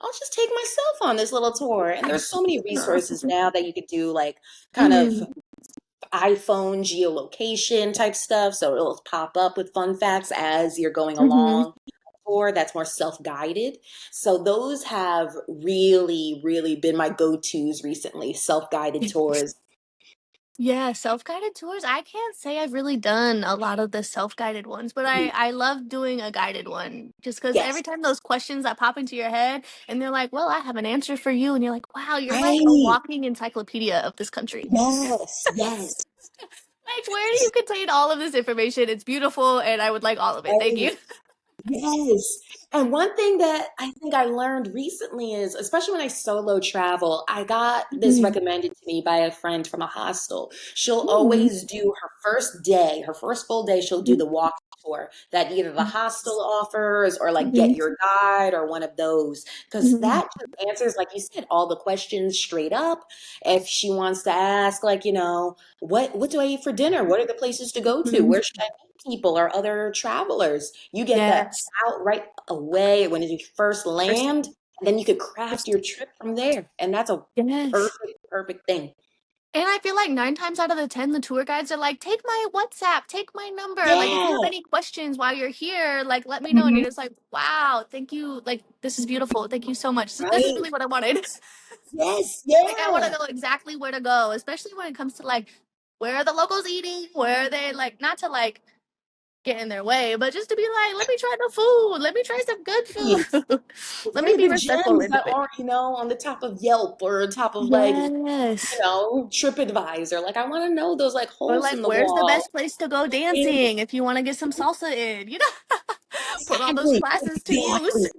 I'll just take myself on this little tour. And there's so many resources now that you could do like kind of Mhm. iPhone geolocation type stuff. So it'll pop up with fun facts as you're going Mhm. along, or that's more self-guided. So those have really, really been my go-tos recently, self-guided tours. Yeah, self-guided tours. I can't say I've really done a lot of the self-guided ones, but I love doing a guided one just because Yes. every time those questions that pop into your head and they're like, "Well, I have an answer for you," and you're like, "Wow, you're like a Right. walking encyclopedia of this country." Yes. Yes. Like, where do you contain all of this information? It's beautiful, and I would like all of it. Thank Right. you. Yes. And one thing that I think I learned recently is, especially when I solo travel, I got this Mhm. recommended to me by a friend from a hostel. She'll Mhm. always do her first day, her first full day, she'll do the walk tour that either the hostel offers or like get Mhm. your guide or one of those. Because Mhm. that just answers, like you said, all the questions straight up. If she wants to ask, like, what do I eat for dinner? What are the places to go to? Mhm. Where should I meet people or other travelers? You get that Yes. out right away when you first First, land, and then you could craft first. your trip from there. And that's a Yes. perfect thing. And I feel like 9 times out of the 10, the tour guides are like, take my WhatsApp, take my number. Like, if you have Yeah. any questions while you're here, like, let me know. And Mhm. you're just like, wow, thank you. Like, this is beautiful. Thank you so much. This is Right. really what I wanted. Yes. Like, I want to Yeah. know exactly where to go, especially when it comes to like, where are the locals eating? Where are they like, not to like get in their way, but just to be like, let me try the food. Let me try some good Right. food. Let What me are be the respectful gems into that it. aren't, on the top of Yelp or on top of like, Yes. TripAdvisor? Like, I want to know those like Or holes like, in the where's the wall. best place to go dancing if you want to get some salsa in? Put all those Exactly. classes to use. Exactly.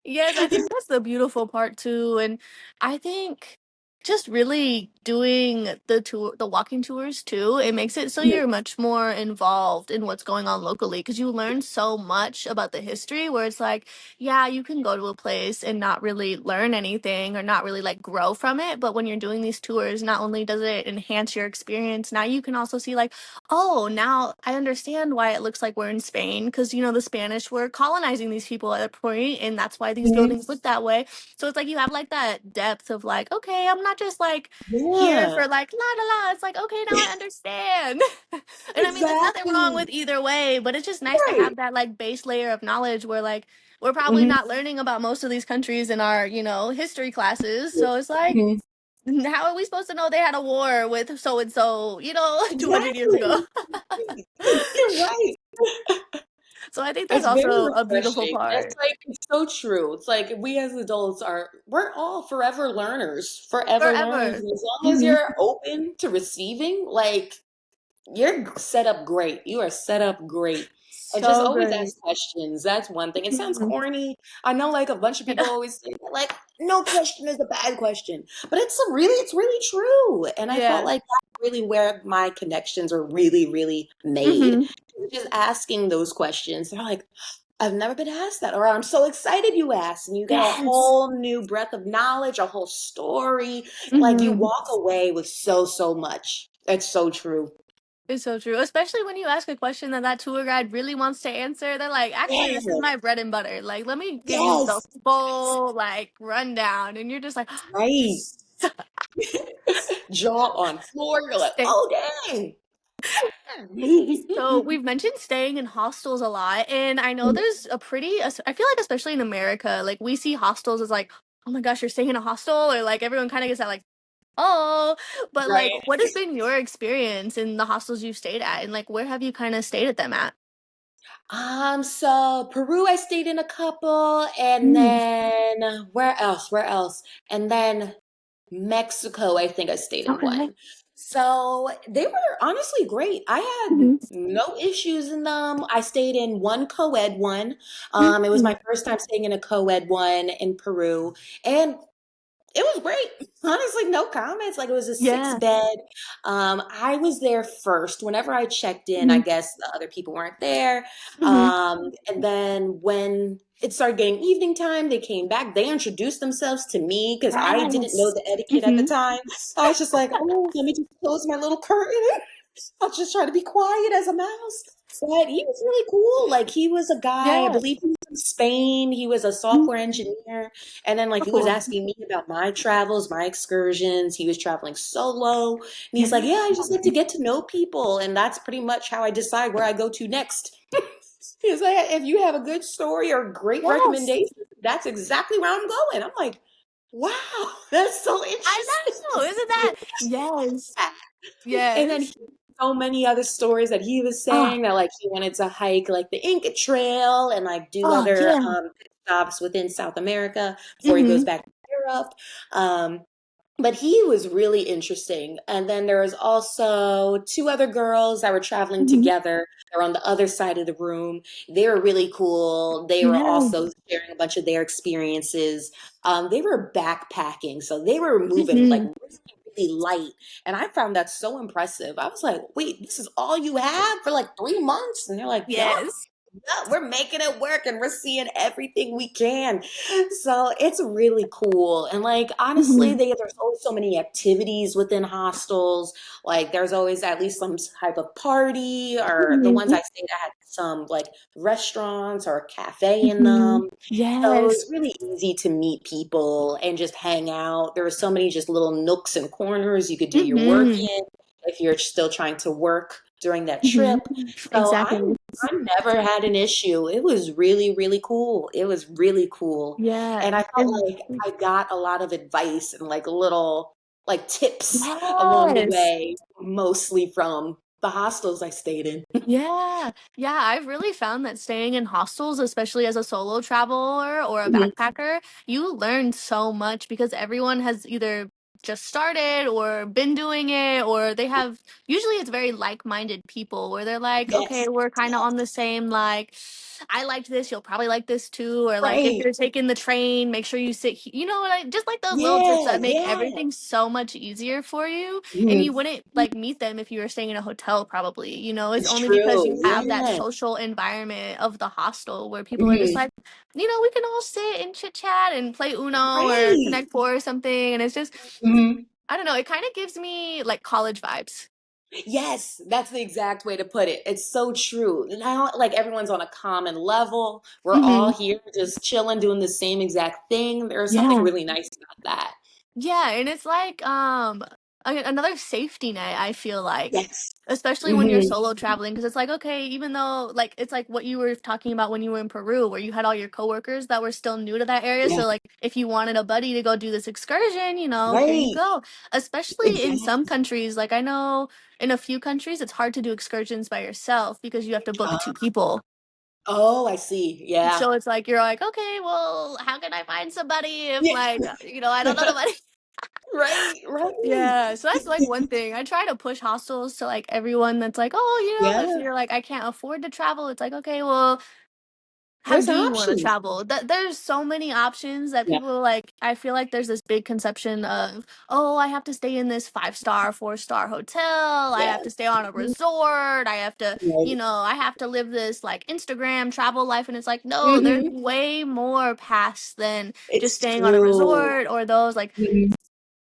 Yes, I think that's the beautiful part too. And I think just really doing the walking tours too, it makes it so you're much more involved in what's going on locally because you learn so much about the history where it's like, yeah, you can go to a place and not really learn anything or not really like grow from it. But when you're doing these tours, not only does it enhance your experience, now you can also see like, oh, now I understand why it looks like we're in Spain because the Spanish were colonizing these people at a point, and that's why these Mhm. buildings look that way. So it's like you have like that depth of like, okay, I'm not just like here Yeah. for like la la la. It's like okay, now I understand. And I mean, there's nothing wrong Exactly. with either way, but it's just nice to Right. have that like base layer of knowledge where like we're probably Mhm. not learning about most of these countries in our history classes. So it's like. Mhm. How are we supposed to know they had a war with so and so, 200 years ago? Exactly. You're right. So I think that's It's very also a beautiful refreshing. It's part. like it's so true. It's like we as adults we're all forever learners, forever learners. Forever. And as long as Hmm. you're open to receiving, like you're set up great. You are set up great. And just So always great. ask questions. That's one thing. It sounds Mhm. corny. I know like a bunch of people always say that, like no question is a bad question. But it's really true. And I felt Yeah. like that's really where my connections are really, really made. Hmm. Just asking those questions. They're like, I've never been asked that, or I'm so excited you asked, and you get a Yes. whole new breadth of knowledge, a whole story. Like you Hmm. walk away with so much. It's so true. It's so true. Especially when you ask a question that tour guide really wants to answer. They're like, actually, Yeah. this is my bread and butter. Like, let me give you the Yes. full, like, rundown. And you're just like, Right. Jaw on floor. You're like, stay. oh dang. So we've mentioned staying in hostels a lot, and I know there's I feel like especially in America, like we see hostels as like, oh my gosh, you're staying in a hostel, or like everyone kind of gets that like, oh, but like, Right. what has been your experience in the hostels you've stayed at, and like, where have you kind of stayed at them at? So Peru, I stayed in a couple, and Mm. then where else? Where else? And then Mexico, I think I stayed in Okay. one. So they were honestly great. I had Mhm. no issues in them. I stayed in one co-ed one. It was Mhm. my first time staying in a co-ed one in Peru, and it was great. Honestly, no comments. Like it was a six Yeah. bed. I was there first. Whenever I checked in, I Mhm. guess the other people weren't there. Mhm. And then when it started getting evening time, they came back. They introduced themselves to me because I didn't know Yes. the etiquette at the Mhm. time. I was just like, oh, let me just close my little curtain. I'll just try to be quiet as a mouse. But he was really cool. Like he was a guy, I Yeah. believe he was from Spain. He was a software Mhm. engineer. And then like So he was cool. asking me about my travels, my excursions. He was traveling solo. And he's like, Yeah. yeah, I just like to get to know people. And that's pretty much how I decide where I go to next. He's like, if you have a good story or great Yes. recommendation, that's exactly where I'm going. I'm like, wow, that's so I interesting. know. Isn't that? Yes. And then Yes. so many other stories that he was Oh. saying that like he wanted to hike like the Inca Trail and like do Oh other yeah. pit stops within South America before he goes Mhm. back to Europe. Um, but he was really interesting. And then there was also two other girls that were traveling Mhm. together. They're on the other side of the room. They were really cool. They were Yeah. also sharing a bunch of their experiences. They were backpacking, so they were moving like Hmm. really, really light. And I found that so impressive. I was like, wait, this is all you had for like 3 months? And they're like, yup. Yes. Yeah, we're making it work and we're seeing everything we can. So it's really cool. And like honestly, Hmm. there's always so many activities within hostels. Like there's always at least some type of party, or the ones Hmm. I stayed at had some like restaurants or a cafe in Hmm. them. So Yes. it's really easy to meet people and just hang out. There are so many just little nooks and corners you could do your work Hmm. in if you're still trying to work during that Hmm. trip. So Exactly. I never had an issue. It was really, really cool. It was really cool. Yeah. And I felt And like I got a lot of advice and like little like tips along the yes. way, mostly from the hostels I stayed in. Yeah. Yeah, I've really found that staying in hostels, especially as a solo traveler or a Mhm. backpacker, you learn so much because everyone has either just started or been doing it, or they have, usually it's very like-minded people where they're like, okay, Yes, we're kind of yes, on the same, like, I liked this, you'll probably like this too, or like if right. you're taking the train, make sure you sit, you know, like just like those little tips Yeah, that make yeah. everything so much easier for you. And Mhm. you wouldn't like meet them if you were staying in a hotel, probably, you know. It's It's only because you true. have that Yeah. social environment of the hostel where people are just Mhm. like, you know, we can all sit and chit chat and play Uno or Right. Connect Four or something. And it's just, Mhm. I don't know, it kind of gives me like college vibes. Yes, that's the exact way to put it. It's so true. Now, like everyone's on a common level. We're all Hmm. here just chilling, doing the same exact thing. There's something Yeah. really nice about that. Yeah, and it's like another safety net, I feel like. Yes. Especially when you're Hmm. solo traveling, because it's like, okay, even though like it's like what you were talking about when you were in Peru, where you had all your coworkers that were still new to that area. Yeah. So like if you wanted a buddy to go do this excursion, you know, here you Right. go. Especially in some Exactly. countries, like I know in a few countries it's hard to do excursions by yourself because you have to book Uh, two people. oh, I see. Yeah. So it's like you're like, okay, well, how can I find somebody if Yeah. like, you know, I don't know nobody. Right. Right. Yeah, so that's like one thing. I try to push hostels to like everyone that's like, oh, you know, if Yeah. you're like, I can't afford to travel, it's like, okay, well, how There's do you want to options. travel? That there's so many options that Yeah. people like. I feel like there's this big conception of, oh, I have to stay in this 5-star, 4-star hotel. I have to Yes. stay on a resort. I have to, you Right. know, I have to live this like Instagram travel life. And it's like, no, there's Hmm. way more past than just It's staying on a true. resort or those like Mhm.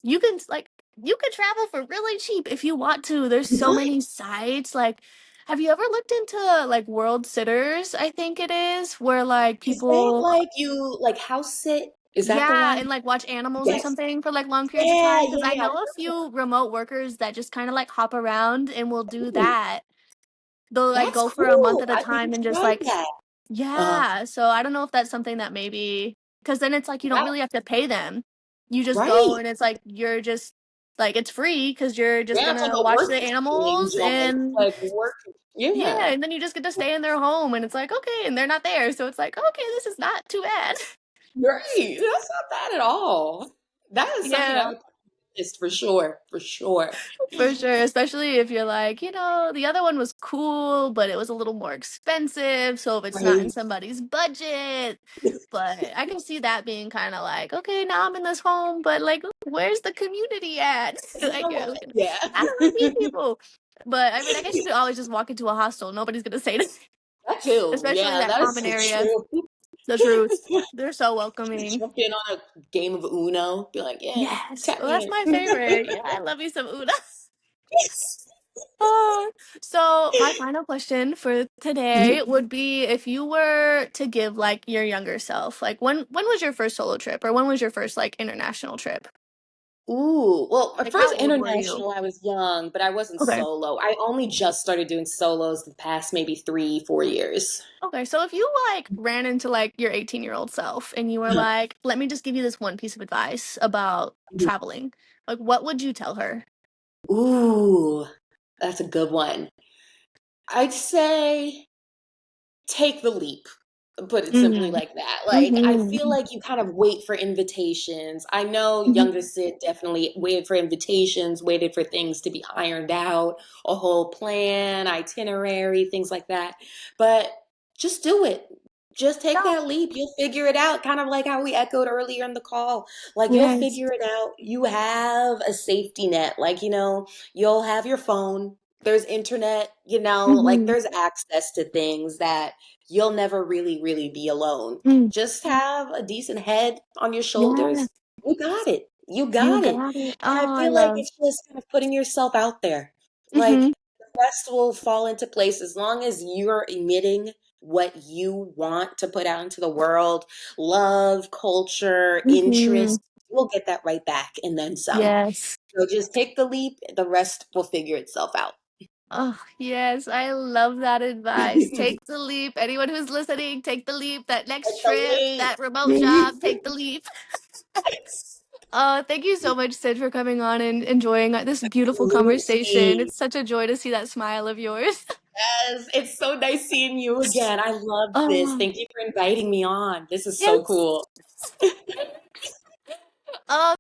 you can like you could travel for really cheap if you want to. There's so Right. many sites. Like, have you ever looked into like World Sitters? I think it is where like Is that people, like you like house sit? Is that the yeah, one? and like watch animals or Yes. something for like long periods of Yeah, time. Because yeah, I yeah. know a few remote workers that just kind of like hop around and will do Ooh, that. They'll like that's go for a month cool. at a I need time to and just try like, that. Uh, yeah. So I don't know if that's something that maybe because then it's like you don't that really have to pay them. You just go right. and it's like you're just like it's free because you're just Yeah, it's like gonna a watch work the experience animals almost. It's and like work. yeah, Yeah. and then you just get to stay in their home and it's like okay, and they're not there, so it's like okay, this is not too bad. Right. That's not bad at all. That is something I Yeah. would list for sure. For sure. For sure, especially if you're like, you know, the other one was cool, but it was a little more expensive. So if it's not in Right. somebody's budget, but I can see that being kind of like, okay, now I'm in this home, but like, where's the community at? Like, Yeah. how do I meet people? But I mean, I guess you could always just walk into a hostel. Nobody's gonna say this, That too. especially Yeah, that that is common so area. true. The truth, they're so welcoming. Jump in on a game of Uno. Be like, yeah, Yes, tap well, me that's my in. favorite. Yeah, I love me some Una. Uh, so my final question for today would be if you were to give like your younger self, like when was your first solo trip or when was your first like international trip? Ooh, well, my Like how first old were you? international, I was young, but I wasn't Okay. solo. I only just started doing solos the past maybe 3, 4 years. Okay, so if you like ran into like your 18-year-old self and you were like, "Let me just give you this one piece of advice about traveling." Like what would you tell her? Ooh, that's a good one. I'd say take the leap. Put it simply Mm-hmm. like that. Like, I feel Mm-hmm. like you kind of wait for invitations. I know Mm-hmm. younger Sid definitely waited for invitations, waited for things to be ironed out, a whole plan, itinerary, things like that. But just do it. Just take No. that leap. You'll figure it out. Kind of like how we echoed earlier in the call. Like, you'll Yes. figure it out. You have a safety net. Like, you'll have your phone. There's internet, like Mm-hmm. there's access to things that you'll never really, really be alone. Mm. Just have a decent head on your Yeah. shoulders. You got it. You You got it. got it. And I Oh, I feel like love. it's just kind of putting yourself out there. Mm-hmm. Like the rest will fall into place as long as you're emitting what you want to put out into the world, love, culture, Mm-hmm. interest. You'll get that right back and then some. Yes. So just take the leap. The rest will figure itself out. Oh, yes, I love that advice. Take the leap. Anyone who's listening, take the leap. That next Take the trip, that remote leap. job, take the leap. Thank you so much, Sid, for coming on and enjoying this beautiful conversation. Absolutely. It's such a joy to see that smile of yours. Yes, it's so nice seeing you again. I love this. Oh, Thank you for inviting me on. This is so yes. cool. Oh,